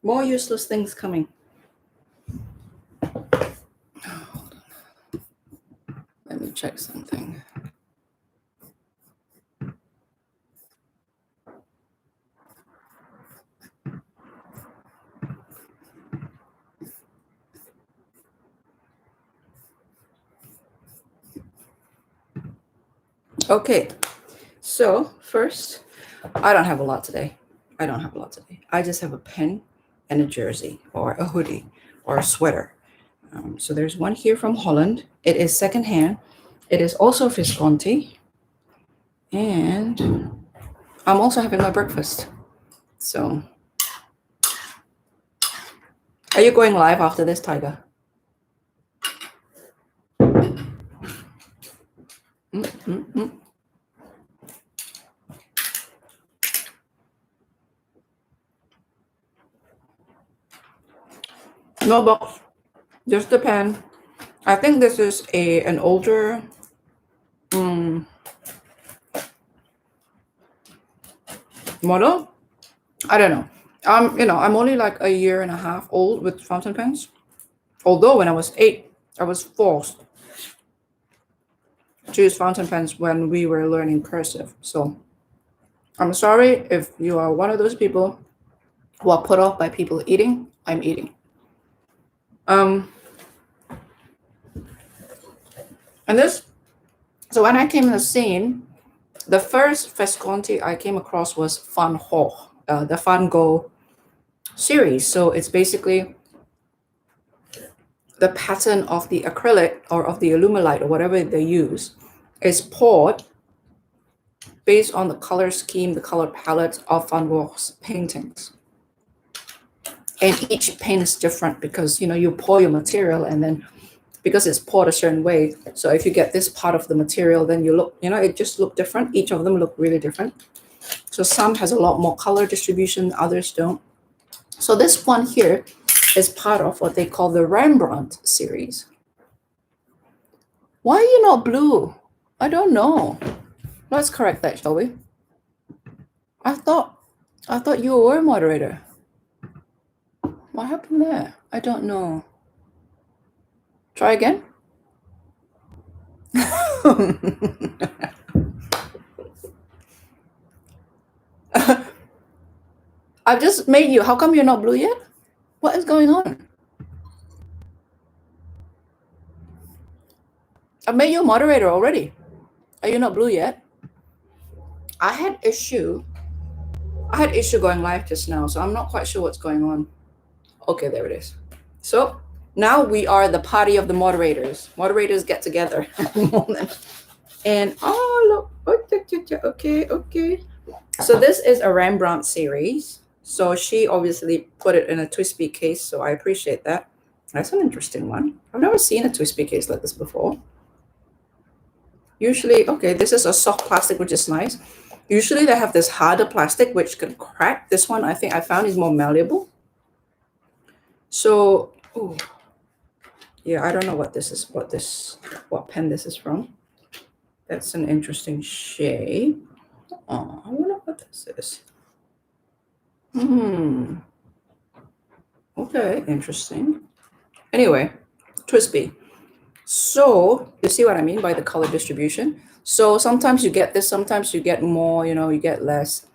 More useless things coming. Let me check something. Okay, so first, I don't have a lot today. I just have a pen and a jersey or a hoodie or a sweater. So there's one here from Holland. It is secondhand. It is also Visconti. And I'm also having my breakfast. So, are you going live after this, Tiger? No box, just the pen. I think this is an older model. I don't know. I'm only like a year and a half old with fountain pens. Although when I was 8, I was forced to use fountain pens when we were learning cursive. So I'm sorry if you are one of those people who are put off by people eating. I'm eating. And this, so when I came in the scene, the first Visconti I came across was Van Gogh, the Van Gogh series. So it's basically the pattern of the acrylic or of the Alumilite or whatever they use is poured based on the color scheme, the color palette of Van Gogh's paintings. And each paint is different because, you pour your material and then because it's poured a certain way. So if you get this part of the material, then you look, it just look different. Each of them look really different. So some has a lot more color distribution, others don't. So this one here is part of what they call the Rembrandt series. Why are you not blue? I don't know. Let's correct that, shall we? I thought you were a moderator. What happened there? I don't know. Try again. I've just made you. How come you're not blue yet? What is going on? I've made you a moderator already. Are you not blue yet? I had issue going live just now, so I'm not quite sure what's going on. Okay, there it is. So now we are the party of the moderators. Moderators get together at the moment. And oh, look. Okay. So this is a Rembrandt series. So she obviously put it in a Twisby case, so I appreciate that. That's an interesting one. I've never seen a Twisby case like this before. Usually, okay, this is a soft plastic, which is nice. Usually they have this harder plastic, which can crack. This one, I think I found is more malleable. So, yeah, I don't know what this is, what pen this is from. That's an interesting shade. Oh, I wonder what this is. Okay, interesting. Anyway, Twisby. So you see what I mean by the color distribution. So sometimes you get this, sometimes you get more, you get less.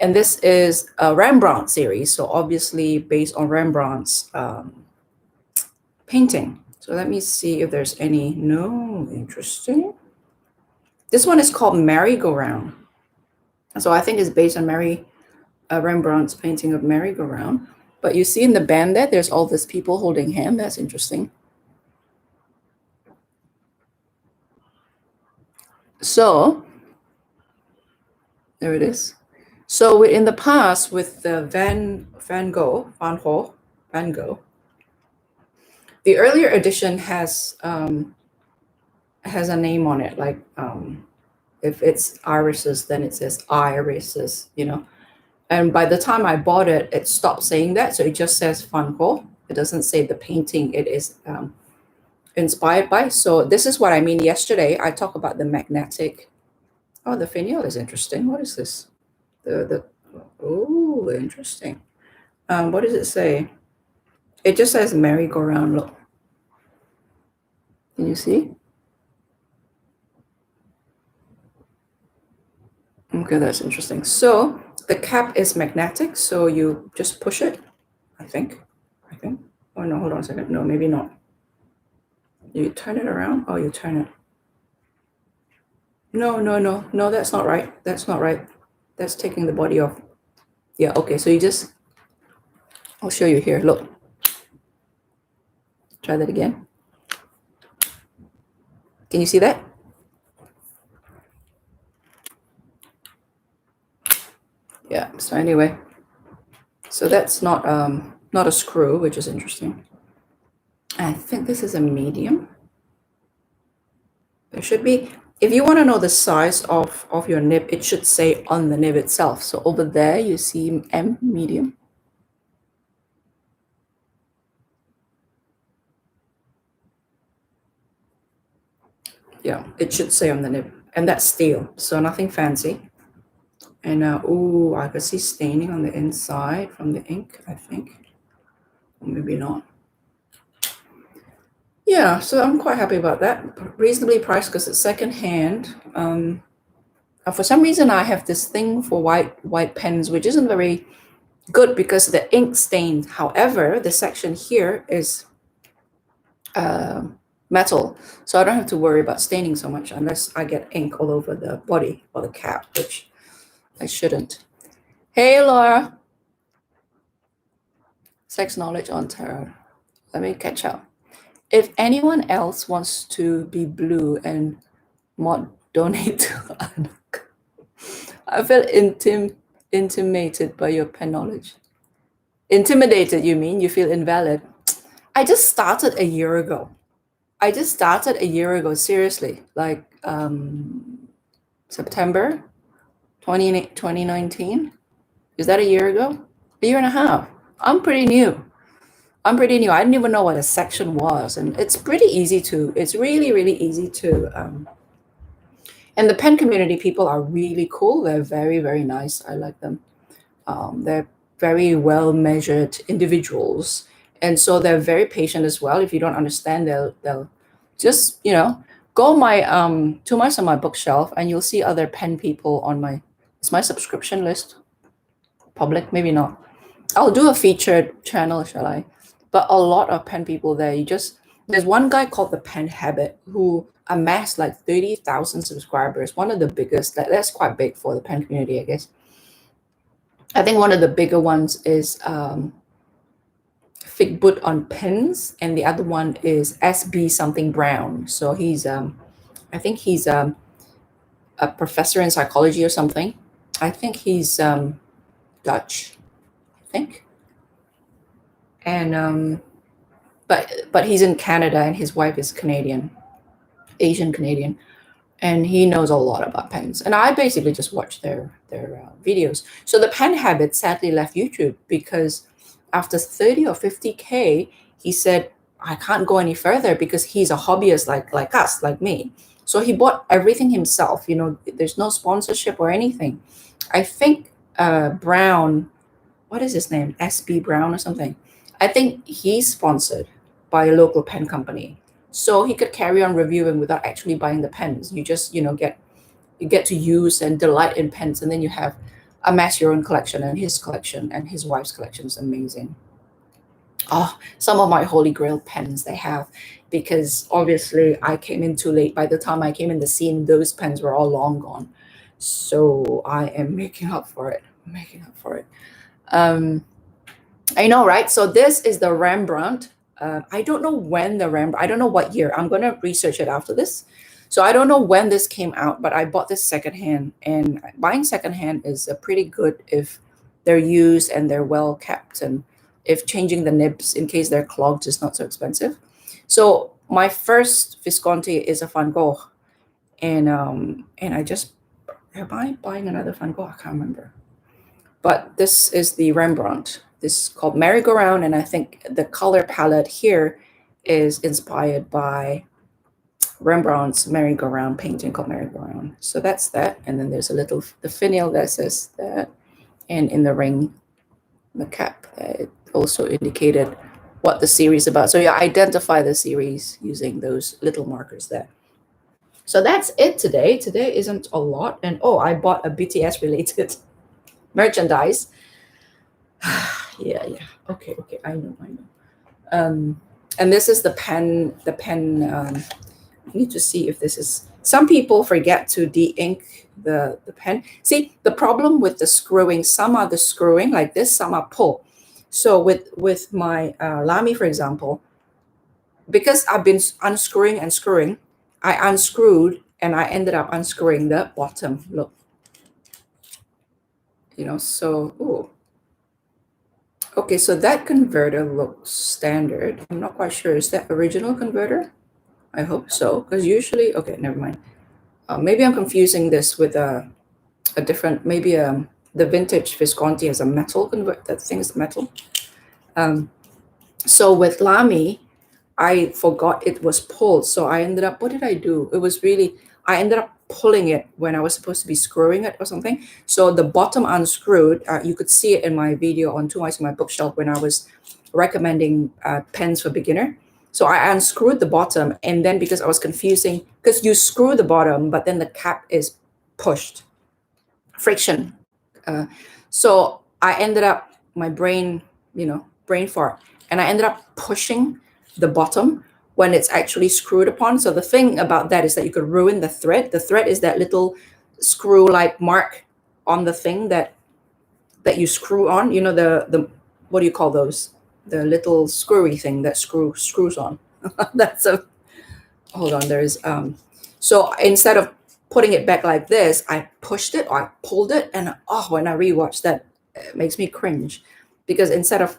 And this is a Rembrandt series. So obviously based on Rembrandt's painting. So let me see if there's any. No, interesting. This one is called Merry-Go-Round. So I think it's based on Rembrandt's painting of Merry-Go-Round. But you see in the band there's all these people holding hands. That's interesting. So there it is. So in the past with the Van Gogh, the earlier edition has a name on it, like if it's irises, then it says irises, And by the time I bought it, it stopped saying that, so it just says Van Gogh. It doesn't say the painting it is inspired by. So this is what I mean. Yesterday I talked about the magnetic. Oh, the finial is interesting. What is this? Oh, interesting. What does it say? It just says merry-go-round. Look. Can you see? Okay, that's interesting. So the cap is magnetic, so you just push it, I think. Oh no, hold on a second. No, maybe not. You turn it around? Oh, you turn it. No, that's not right. That's not right. That's taking the body off. Yeah, okay, so you just, I'll show you here. Look. Try that again. Can you see that? Yeah, so anyway. So that's not a screw, which is interesting. I think this is a medium. There should be, if you want to know the size of your nib, it should say on the nib itself. So over there, you see M, medium. Yeah, it should say on the nib. And that's steel, so nothing fancy. And ooh, I could see staining on the inside from the ink, I think. Or maybe not. Yeah, so I'm quite happy about that. Reasonably priced because it's secondhand. For some reason, I have this thing for white pens, which isn't very good because the ink stained. However, the section here is metal, so I don't have to worry about staining so much unless I get ink all over the body or the cap, which I shouldn't. Hey, Laura. Sex knowledge on tarot. Let me catch up. If anyone else wants to be blue and mod donate to Anuk, I feel intimidated by your pen knowledge. Intimidated, you mean? You feel invalid? I just started a year ago. Seriously. Like September 2019. Is that a year ago? A year and a half. I'm pretty new. I didn't even know what a section was. And it's pretty easy to, it's really, really easy to, and the pen community people are really cool. They're very, very nice. I like them. They're very well measured individuals. And so they're very patient as well. If you don't understand, they'll just, go to my bookshelf and you'll see other pen people on it's my subscription list public? Maybe not. I'll do a featured channel, shall I? But a lot of pen people there. There's one guy called the Pen Habit who amassed like 30,000 subscribers. One of the biggest. That's quite big for the pen community, I guess. I think one of the bigger ones is Figboot on pens, and the other one is SB something Brown. So he's I think he's a professor in psychology or something. I think he's Dutch, I think. And but he's in Canada and his wife is Canadian, Asian Canadian, and he knows a lot about pens. And I basically just watch their videos. So the Pen Habit sadly left YouTube because after 30 or 50K, he said, I can't go any further because he's a hobbyist like us, like me. So he bought everything himself. There's no sponsorship or anything. I think Brown, what is his name? SB Brown or something. I think he's sponsored by a local pen company. So he could carry on reviewing without actually buying the pens. You just, get to use and delight in pens, and then you have amass your own collection, and his collection and his wife's collection is amazing. Oh, some of my holy grail pens they have, because obviously I came in too late. By the time I came in the scene, those pens were all long gone. So I am making up for it. I know, right? So this is the Rembrandt. I don't know when I don't know what year. I'm going to research it after this. So I don't know when this came out, but I bought this secondhand, and buying secondhand is pretty good if they're used and they're well kept, and if changing the nibs in case they're clogged is not so expensive. So my first Visconti is a Van Gogh, and I just, am I buying another Van Gogh? I can't remember. But this is the Rembrandt. This is called Merry-Go-Round, and I think the color palette here is inspired by Rembrandt's Merry-Go-Round painting called Merry-Go-Round. So that's that. And then there's the finial that says that. And in the ring the cap. It also indicated what the series is about. So you identify the series using those little markers there. So that's it today. Today isn't a lot. And oh, I bought a BTS related merchandise. yeah. Okay. I know. And this is the pen. I need to see if this is. Some people forget to de-ink the pen. See, the problem with the screwing, some are the screwing like this, some are pull. So with my Lamy, for example, because I've been unscrewing and screwing, I unscrewed and I ended up unscrewing the bottom. Look, so, ooh. Okay, so that converter looks standard. I'm not quite sure. Is that original converter? I hope so, because usually, okay, never mind. Maybe I'm confusing this with a different, maybe the vintage Visconti has a metal convert. That thing is metal. So with Lamy, I forgot it was pulled. So I ended up, what did I do? It was really, I ended up pulling it when I was supposed to be screwing it or something. So the bottom unscrewed, you could see it in my video on Two Mice in My Bookshelf when I was recommending pens for beginner. So I unscrewed the bottom, and then because I was confusing, because you screw the bottom, but then the cap is pushed, friction. So I ended up, my brain, brain fart, and I ended up pushing the bottom when it's actually screwed upon. So the thing about that is that you could ruin the thread. The thread is that little screw-like mark on the thing that you screw on. The what do you call those? The little screwy thing that screws on. That's a, hold on, there is so instead of putting it back like this, I pushed it or I pulled it, and when I rewatch that, it makes me cringe, because instead of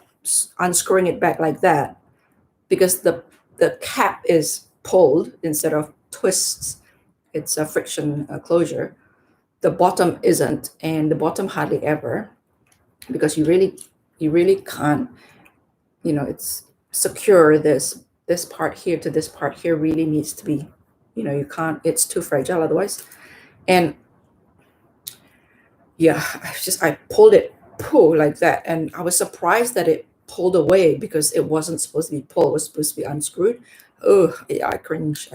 unscrewing it back like that, because the cap is pulled instead of twists, it's a friction closure, the bottom isn't, and the bottom hardly ever, because you really can't, it's secure. This part here to this part here really needs to be, you can't, it's too fragile otherwise. And yeah, I pulled it like that, and I was surprised that it pulled away, because it wasn't supposed to be pulled, it was supposed to be unscrewed. Oh yeah, I cringe.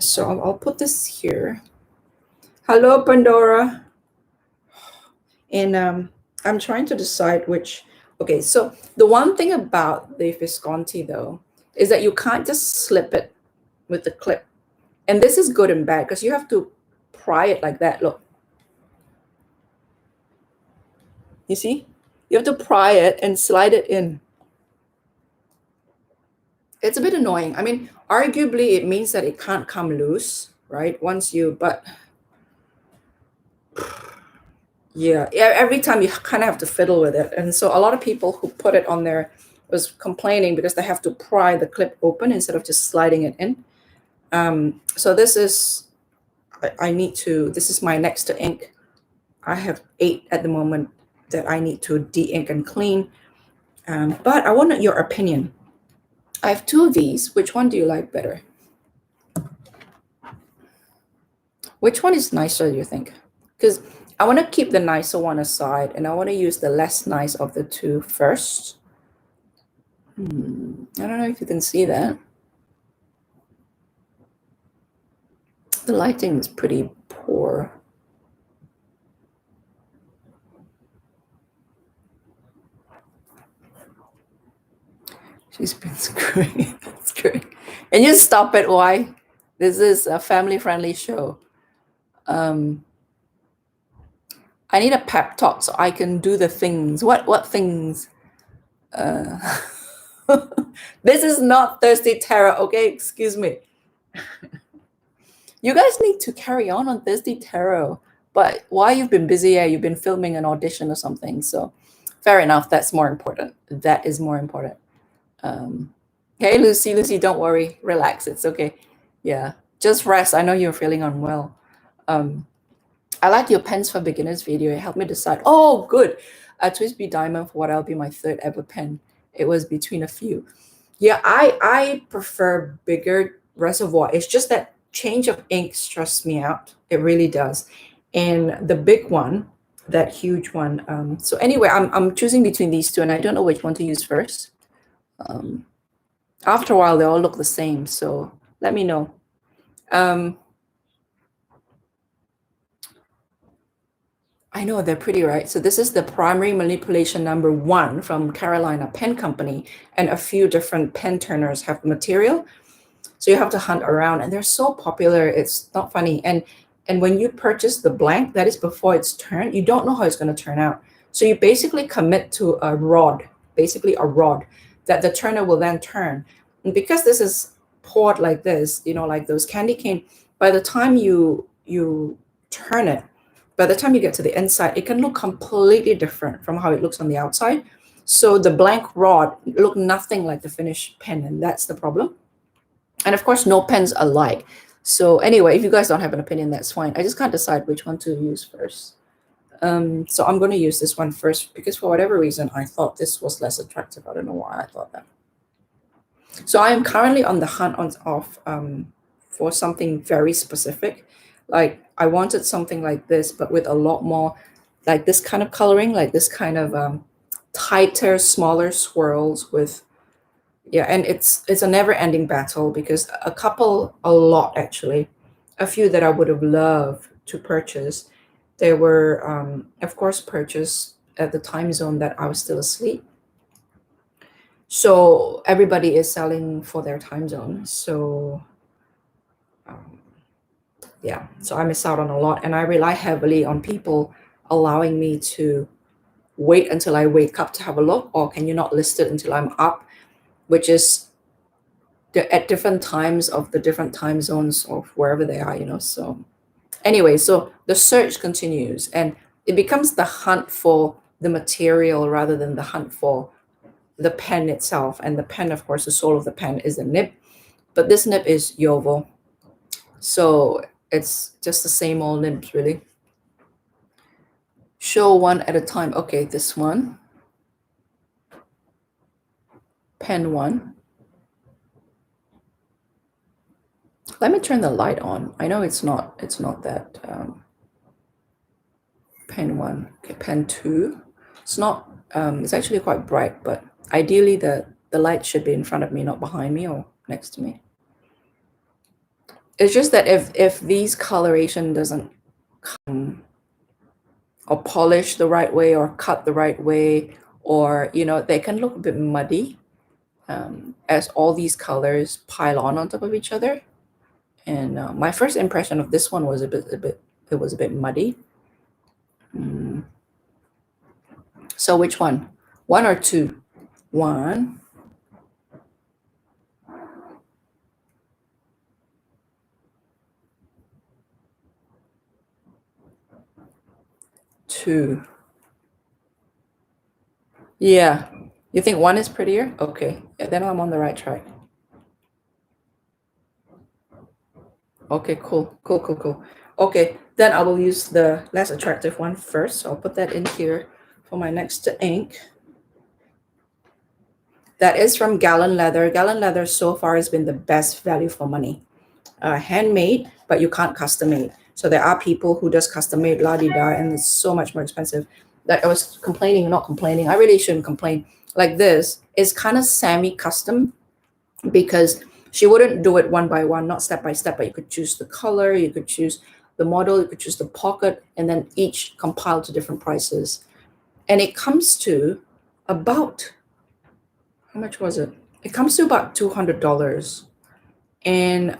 So I'll put this here. Hello, Pandora. And I'm trying to decide which. Okay, so the one thing about the Visconti though is that you can't just slip it with the clip. And this is good and bad, because you have to pry it like that. Look. You see? You have to pry it and slide it in. It's a bit annoying. I mean, arguably it means that it can't come loose, right? But yeah, every time you kind of have to fiddle with it. And so a lot of people who put it on there was complaining because they have to pry the clip open instead of just sliding it in. So this is, this is my next to ink. I have 8 at the moment that I need to de-ink and clean. But I want your opinion. I have 2 of these. Which one do you like better? Which one is nicer, do you think? Because I want to keep the nicer one aside, and I want to use the less nice of the 2 first. I don't know if you can see that. The lighting is pretty poor. She's been screwing. And you stop it, why? This is a family-friendly show. I need a pep talk so I can do the things. What things? This is not Thursday Tarot, okay? Excuse me. You guys need to carry on Thursday Tarot. But while you've been busy, you've been filming an audition or something. So fair enough. That's more important. That is more important. Hey, Lucy, don't worry. Relax. It's okay. Yeah, just rest. I know you're feeling unwell. I like your pens for beginners video. It helped me decide. Oh, good. Twist B Diamond for what I'll be my 3rd ever pen. It was between a few. Yeah, I prefer bigger reservoir. It's just that change of ink stresses me out. It really does. And the big one, that huge one. So anyway, I'm choosing between these two, and I don't know which one to use first. After a while, they all look the same, so let me know. I know they're pretty, right? So this is the primary manipulation number 1 from Carolina Pen Company, and a few different pen turners have the material. So you have to hunt around, and they're so popular. It's not funny. And when you purchase the blank, that is before it's turned, you don't know how it's going to turn out. So you basically commit to a rod, basically a rod that the turner will then turn. And because this is poured like this, you know, like those candy cane, by the time you turn it, by the time you get to the inside, it can look completely different from how it looks on the outside. So the blank rod look nothing like the finished pen, and that's the problem. And of course, no pens alike. So anyway, if you guys don't have an opinion, that's fine. I just can't decide which one to use first. So I'm going to use this one first because for whatever reason, I thought this was less attractive. I don't know why I thought that. So I am currently on the hunt for something very specific. Like I wanted something like this, but with a lot more, like this kind of coloring, like this kind of tighter, smaller swirls with, yeah, and it's a never-ending battle because a lot actually, a few that I would have loved to purchase, they were, of course, purchased at the time zone that I was still asleep. So everybody is selling for their time zone. So yeah, so I miss out on a lot, and I rely heavily on people allowing me to wait until I wake up to have a look, or can you not list it until I'm up, which is at different times of the different time zones of wherever they are, you know. So anyway, so the search continues, and it becomes the hunt for the material rather than the hunt for the pen itself. And the pen, of course, the soul of the pen is the nib, but this nib is JUL. So it's just the same old nibs, really. Show one at a time. Okay, this one. Pen 1. Let me turn the light on. I know it's not that. Pen 1. Okay, pen 2. It's not, it's actually quite bright, but ideally the light should be in front of me, not behind me or next to me. It's just that if these coloration doesn't come or polish the right way or cut the right way, or, you know, they can look a bit muddy as all these colors pile on top of each other. And my first impression of this one was it was a bit muddy. So which one? 1 or 2? 1. 2. Yeah. You think 1 is prettier? Okay. Yeah, then I'm on the right track. Okay, cool. Okay, then I will use the less attractive one first. So I'll put that in here for my next ink. That is from Gallon Leather. Gallon Leather so far has been the best value for money. Handmade, but you can't custom made. So there are people who does custom made la-di-da, and it's so much more expensive. Like I was complaining, not complaining. I really shouldn't complain. Like this is kind of semi-custom because she wouldn't do it one by one, not step by step, but you could choose the color, you could choose the model, you could choose the pocket, and then each compiled to different prices. And it comes to about, how much was it? It comes to about $200. And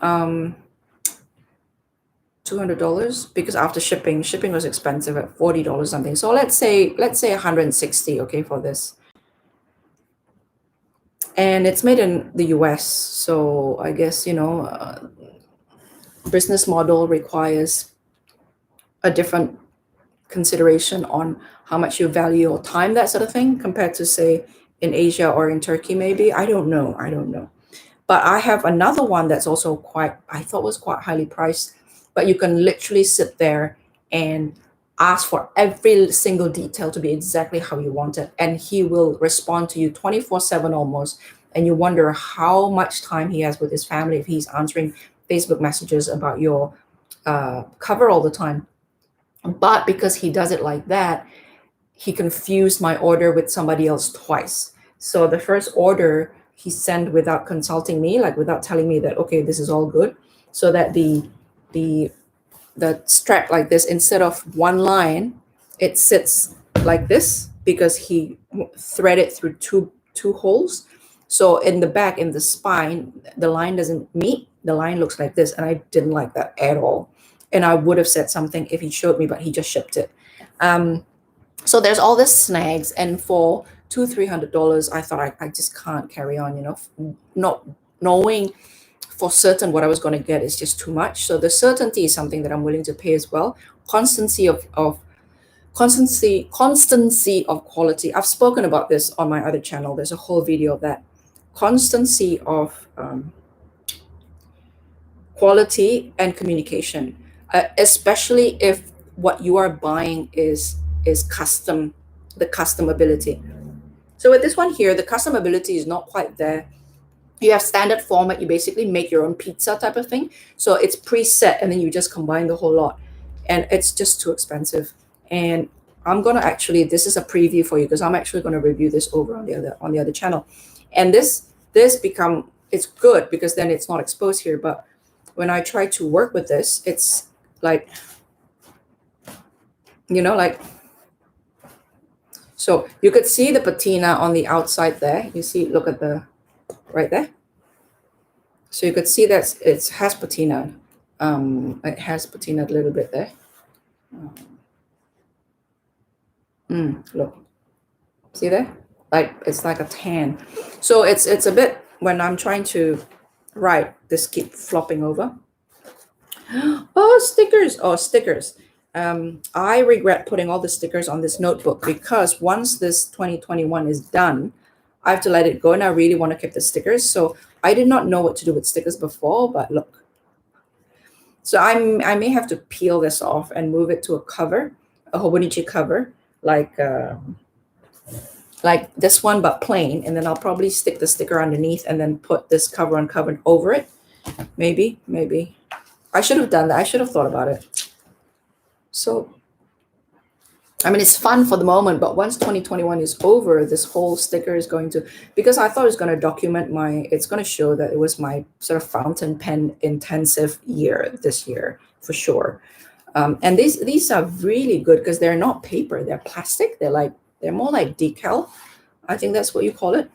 $200 because after shipping was expensive at $40 something. So let's say 160, okay, for this. And it's made in the US, so I guess, you know, business model requires a different consideration on how much you value your time, that sort of thing, compared to say in Asia or in Turkey, maybe. I don't know. But I have another one that's also I thought was quite highly priced, but you can literally sit there and ask for every single detail to be exactly how you want it. And he will respond to you 24/7 almost. And you wonder how much time he has with his family if he's answering Facebook messages about your cover all the time. But because he does it like that, he confused my order with somebody else twice. So the first order he sent without consulting me, like without telling me that, okay, this is all good. So that the the strap like this, instead of one line, it sits like this because he threaded through two holes. So in the back, in the spine, the line doesn't meet. The line looks like this, and I didn't like that at all. And I would have said something if he showed me, but he just shipped it. So there's all this snags, and for $200-300, I thought I just can't carry on. Not knowing for certain what I was going to get is just too much. So the certainty is something that I'm willing to pay as well. Constancy of quality. I've spoken about this on my other channel. There's a whole video of that. Constancy of quality and communication, especially if what you are buying is custom, the customability. So with this one here, the customability is not quite there. You have standard format. You basically make your own pizza type of thing. So it's preset, and then you just combine the whole lot, and it's just too expensive. And I'm gonna actually, this is a preview for you because I'm actually gonna review this over on the other channel. And this become, it's good because then it's not exposed here. But when I try to work with this, it's like, like, so you could see the patina on the outside there. You see, look at the right there. So you could see that it has patina. It has patina a little bit there. Look, see there? Like it's like a tan. So it's a bit, when I'm trying to write, this keep flopping over. Oh, stickers! Oh, stickers. I regret putting all the stickers on this notebook because once this 2021 is done, I have to let it go, and I really want to keep the stickers. So I did not know what to do with stickers before, but look. So I may have to peel this off and move it to a cover, a Hobonichi cover, like this one, but plain. And then I'll probably stick the sticker underneath and then put this cover on cover over it. Maybe. I should have done that. I should have thought about it. So, I mean, it's fun for the moment, but once 2021 is over, this whole sticker is going to, because I thought it was going to document it's going to show that it was my sort of fountain pen intensive year this year, for sure. And these are really good because they're not paper, they're plastic. They're more like decal. I think that's what you call it.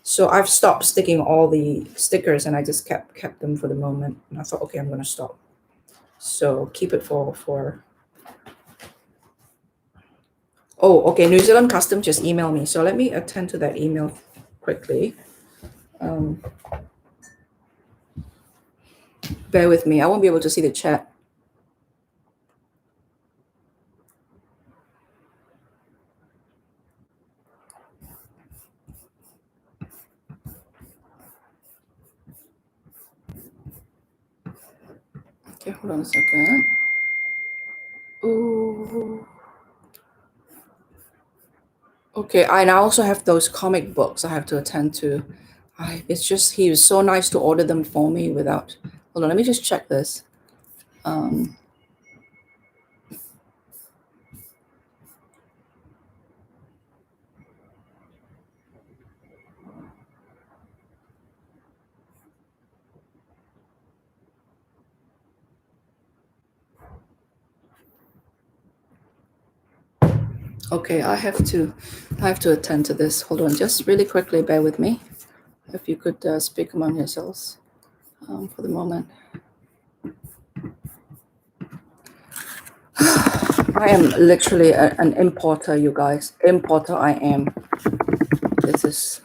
So I've stopped sticking all the stickers, and I just kept them for the moment. And I thought, okay, I'm going to stop. So keep it for. Oh, okay. New Zealand Custom just emailed me. So let me attend to that email quickly. Bear with me. I won't be able to see the chat. Okay, hold on a second. Ooh. Okay, and I also have those comic books I have to attend to. It's just, he was so nice to order them for me without. Hold on, let me just check this. Okay, I have to attend to this. Hold on, just really quickly, bear with me. If you could speak among yourselves for the moment. I am literally an importer, you guys. Importer I am. This is.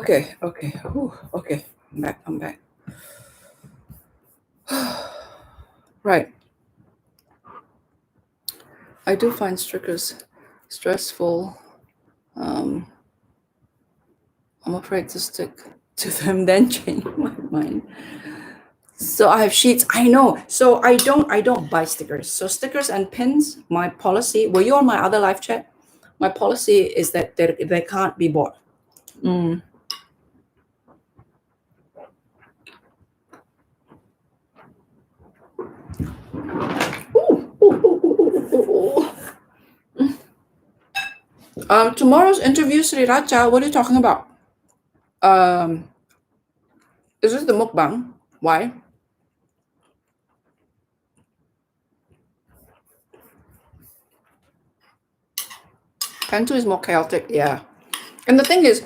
Okay. Whew, okay. I'm back. Right. I do find stickers stressful. I'm afraid to stick to them, then change my mind. So I have sheets. I know. So I don't buy stickers. So stickers and pins, my policy. Were you on my other live chat? My policy is that they can't be bought. Mm. Ooh. Tomorrow's interview, Sri Raja. What are you talking about? Is this the mukbang? Why? Pen 2 is more chaotic, yeah. And the thing is,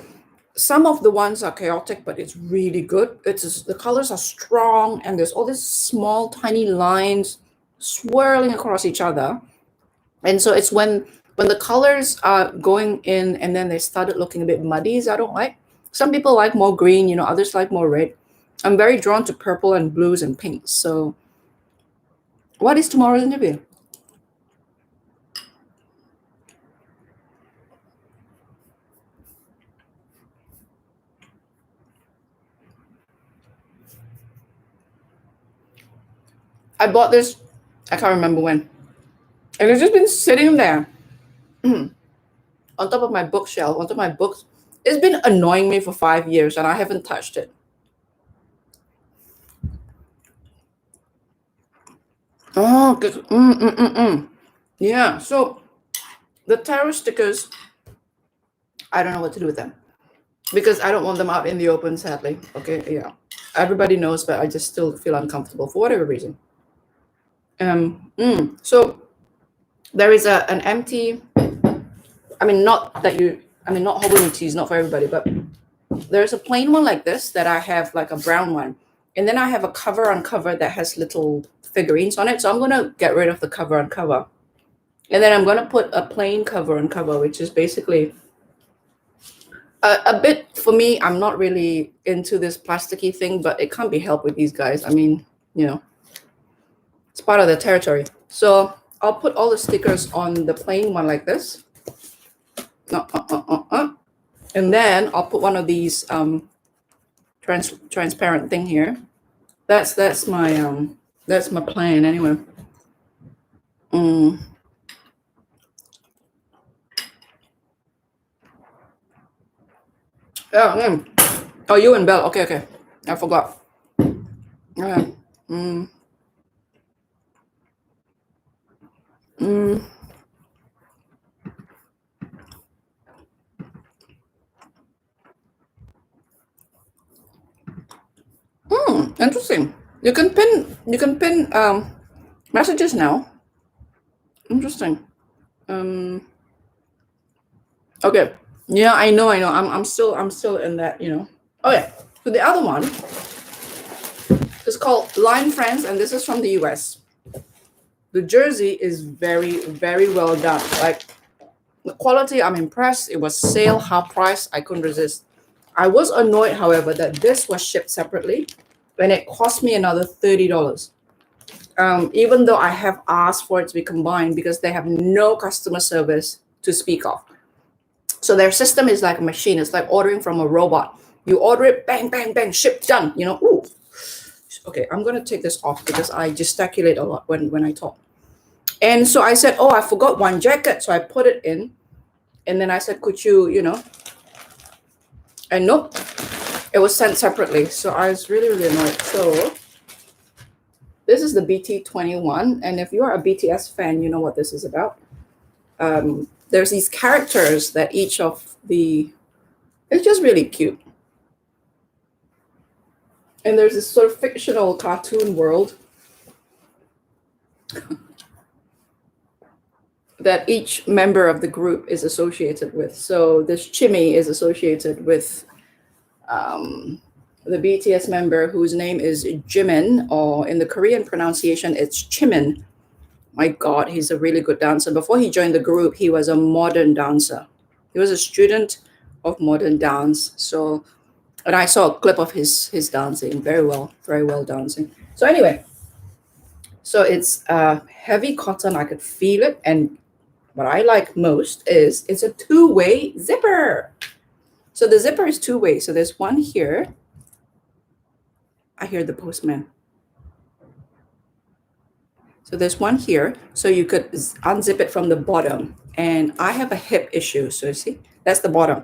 some of the ones are chaotic, but it's really good. The colors are strong, and there's all these small, tiny lines swirling across each other. And so it's when the colors are going in, and then they started looking a bit muddy. I don't like. Some people like more green, others like more red. I'm very drawn to purple and blues and pinks. So, what is tomorrow's interview? I bought this, I can't remember when. And it's just been sitting there on top of my bookshelf, on top of my books. It's been annoying me for 5 years and I haven't touched it. Oh, yeah. So the tarot stickers, I don't know what to do with them because I don't want them out in the open, sadly. Okay, yeah. Everybody knows, but I just still feel uncomfortable for whatever reason. So there is an empty. Not holding teas, not for everybody, but there's a plain one like this that I have, like a brown one, and then I have a cover on cover that has little figurines on it. So I'm gonna get rid of the cover on cover, and then I'm gonna put a plain cover on cover, which is basically a bit for me. I'm not really into this plasticky thing, but it can't be helped with these guys. It's part of the territory. So I'll put all the stickers on the plain one like this. And then I'll put one of these transparent thing here. That's my plan anyway. Yeah. Oh, you and Belle. Okay. I forgot. Yeah. Interesting. You can pin messages now. Interesting. Okay. Yeah, I know. I'm still in that, Okay. So the other one is called Line Friends, and this is from the US. The jersey is very, very well done. Like the quality, I'm impressed. It was sale, half price. I couldn't resist. I was annoyed, however, that this was shipped separately, and it cost me another $30. Even though I have asked for it to be combined because they have no customer service to speak of. So their system is like a machine. It's like ordering from a robot. You order it, bang, bang, bang, ship, done. Ooh. Okay, I'm gonna take this off because I gesticulate a lot when I talk. And so I said, oh, I forgot one jacket. So I put it in. And then I said, could you, and nope, it was sent separately. So I was really, really annoyed. So this is the BT21. And if you are a BTS fan, you know what this is about. There's these characters that it's just really cute. And there's this sort of fictional cartoon world that each member of the group is associated with. So this Chimmy is associated with the BTS member whose name is Jimin, or in the Korean pronunciation, it's Chimin. My God, he's a really good dancer. Before he joined the group, he was a modern dancer. He was a student of modern dance. So And I saw a clip of his dancing, very well dancing. So anyway, so it's heavy cotton. I could feel it, and what I like most is it's a two-way zipper. So the zipper is two-way. So there's one here. I hear the postman. So there's one here. So you could unzip it from the bottom. And I have a hip issue. So you see, that's the bottom.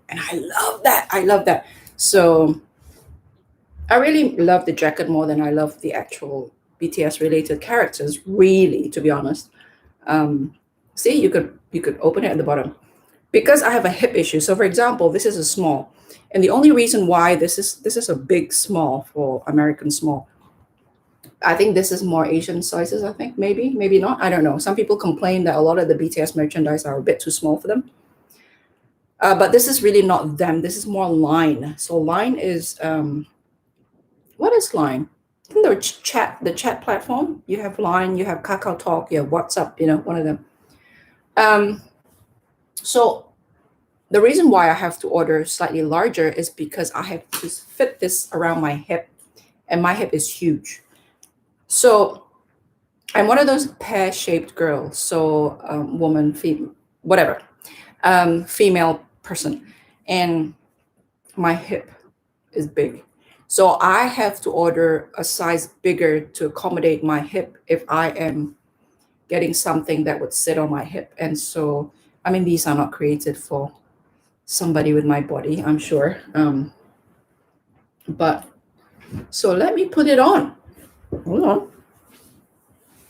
And I love that. I love that. So I really love the jacket more than I love the actual BTS related characters, really, to be honest. See, you could open it at the bottom. Because I have a hip issue. So for example, this is a small. And the only reason why this is a big small for American small. I think this is more Asian sizes, I think, maybe not. I don't know. Some people complain that a lot of the BTS merchandise are a bit too small for them. But this is really not them. This is more Line. So Line is what is Line? I think the chat platform. You have Line, you have Kakao Talk, you have WhatsApp, one of them. So the reason why I have to order slightly larger is because I have to fit this around my hip, and my hip is huge. So I'm one of those pear-shaped girls. So woman, female, whatever, female person, and my hip is big. So I have to order a size bigger to accommodate my hip if I am getting something that would sit on my hip. And so, I mean, these are not created for somebody with my body, I'm sure. But so let me put it on. Hold on.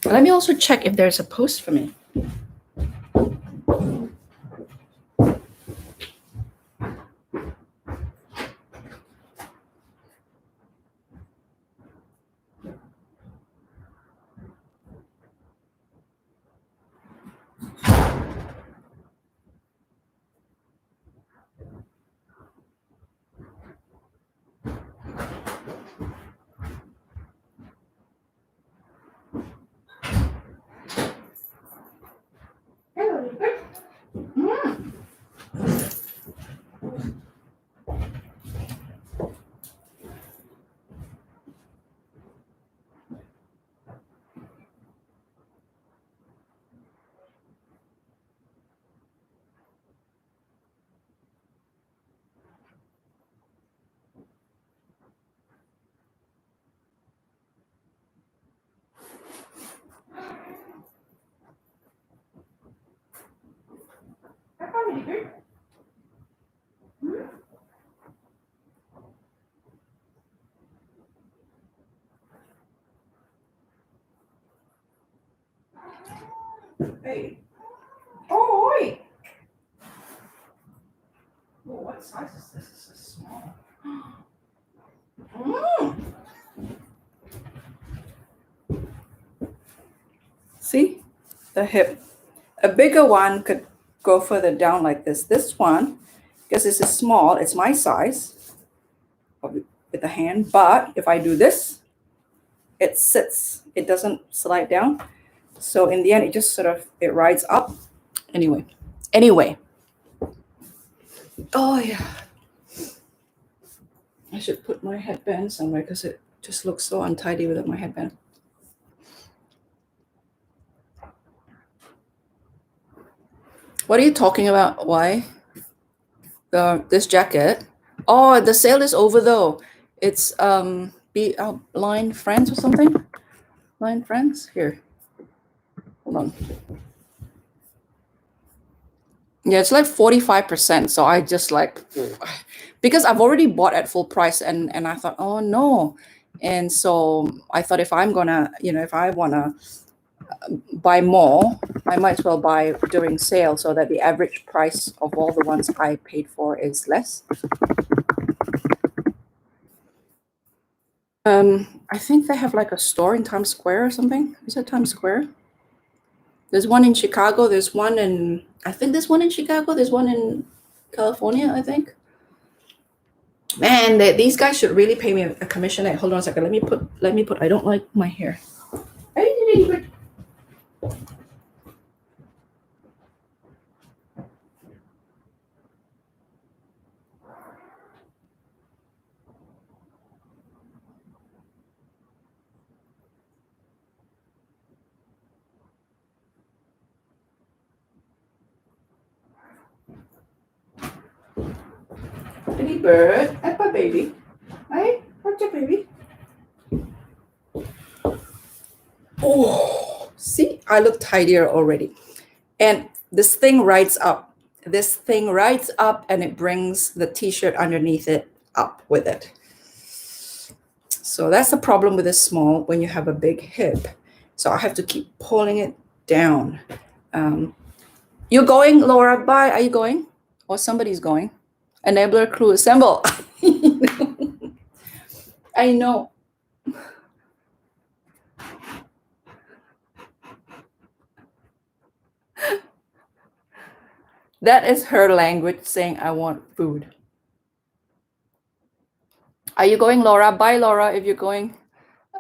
Let me also check if there's a post for me. Hey. Oh, wait. Oh, what size is this? This is small. See the hip. A bigger one could go further down like this. This one, because this is small, it's my size with the hand. But if I do this, it sits. It doesn't slide down. So in the end, it just it rides up. Anyway. Oh yeah. I should put my headband somewhere because it just looks so untidy without my headband. What are you talking about? Why? This jacket? Oh, the sale is over though. It's Line Friends or something. Line Friends here. Hold on. Yeah, it's like 45%. So I just because I've already bought at full price, and I thought, oh no. And so I thought if I'm gonna, if I wanna buy more, I might as well buy during sale so that the average price of all the ones I paid for is less. I think they have like a store in Times Square or something. Is it Times Square? There's one in Chicago. There's one in, I think there's one in Chicago. There's one in California, I think. Man, these guys should really pay me a commission. Hold on a second. Let me put, I don't like my hair. Ladybird, Apple baby. Right? What's your baby? Oh, see, I look tidier already. And this thing rides up. This thing rides up and it brings the t-shirt underneath it up with it. So that's the problem with this small when you have a big hip. So I have to keep pulling it down. You're going, Laura? Bye. Are you going? Or somebody's going? Enabler crew assemble. I know. That is her language saying, I want food. Are you going, Laura? Bye, Laura, if you're going.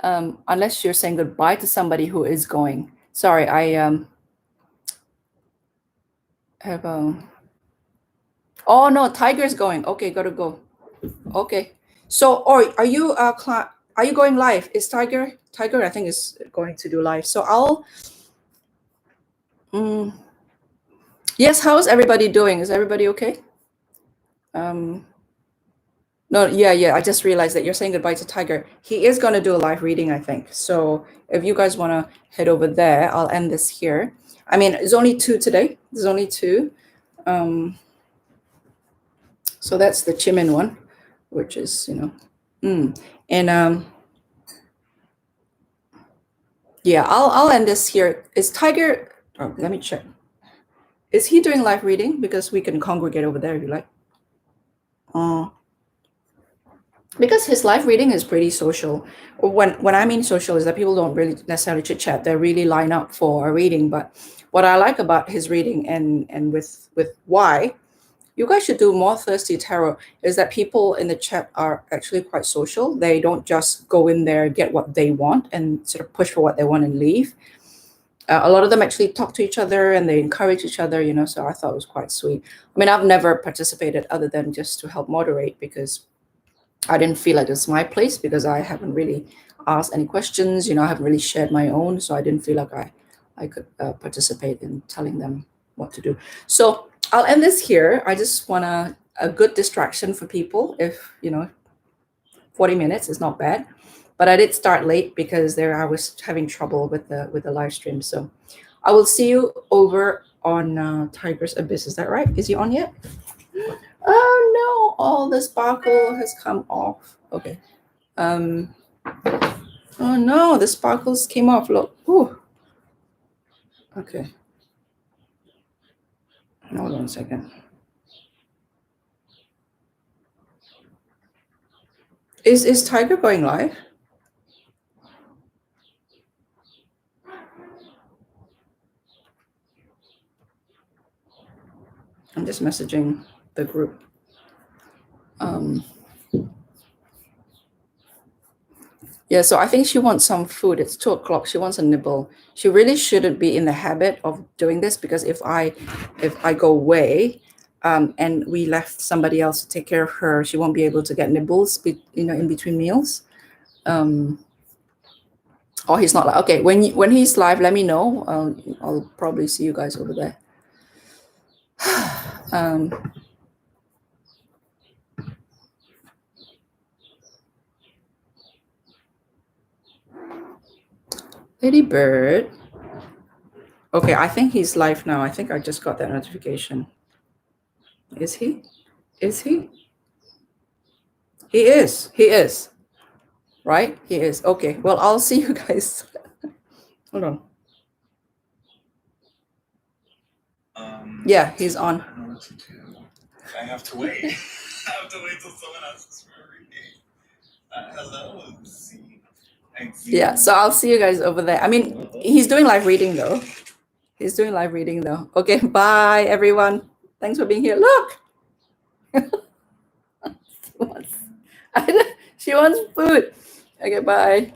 Unless you're saying goodbye to somebody who is going. Sorry, I have a... Oh, no, Tiger's going. Okay, gotta go. Okay. So, or are you going live? Is Tiger, I think, is going to do live. So I'll... yes, how's everybody doing? Is everybody okay? No, yeah, I just realized that you're saying goodbye to Tiger. He is going to do a live reading, I think. So if you guys want to head over there, I'll end this here. I mean, it's only 2 today. There's only 2. So that's the Chimin one, which is, you know, and yeah, I'll end this here. Is Tiger, oh, let me check. Is he doing live reading? Because we can congregate over there if you like. Because his live reading is pretty social. When I mean social is that people don't really necessarily chit chat. They really line up for a reading. But what I like about his reading and with why you guys should do more Thirsty Tarot is that people in the chat are actually quite social. They don't just go in there, get what they want and sort of push for what they want and leave. A lot of them actually talk to each other and they encourage each other, you know, so I thought it was quite sweet. I mean, I've never participated other than just to help moderate because I didn't feel like it's my place because I haven't really asked any questions, you know, I haven't really shared my own, so I didn't feel like I could participate in telling them what to do. So I'll end this here. I just want a good distraction for people. If, you know, 40 minutes is not bad, but I did start late because I was having trouble with the live stream. So I will see you over on Tiger's Abyss. Is that right? Is he on yet? Oh no, all the sparkle has come off. Okay. Oh no, the sparkles came off. Look. Ooh. Okay. Hold on a second. Is Tiger going live? I'm just messaging the group. Yeah, so I think she wants some food. It's 2 o'clock. She wants a nibble. She really shouldn't be in the habit of doing this because if I go away and we left somebody else to take care of her, she won't be able to get nibbles, you know, in between meals. Oh, he's not live. Okay, when he's live, let me know. I'll probably see you guys over there. Ladybird. Okay, I think he's live now. I think I just got that notification. Is he? Is he? He is. He is. Right? He is. Okay. Well, I'll see you guys. Hold on. Yeah, he's on. I have to wait. I have to wait till someone asks for a reading. Hello. Yeah, so I'll see you guys over there. I mean, he's doing live reading though. He's doing live reading though. Okay, bye everyone. Thanks for being here. Look. She wants food. Okay, bye.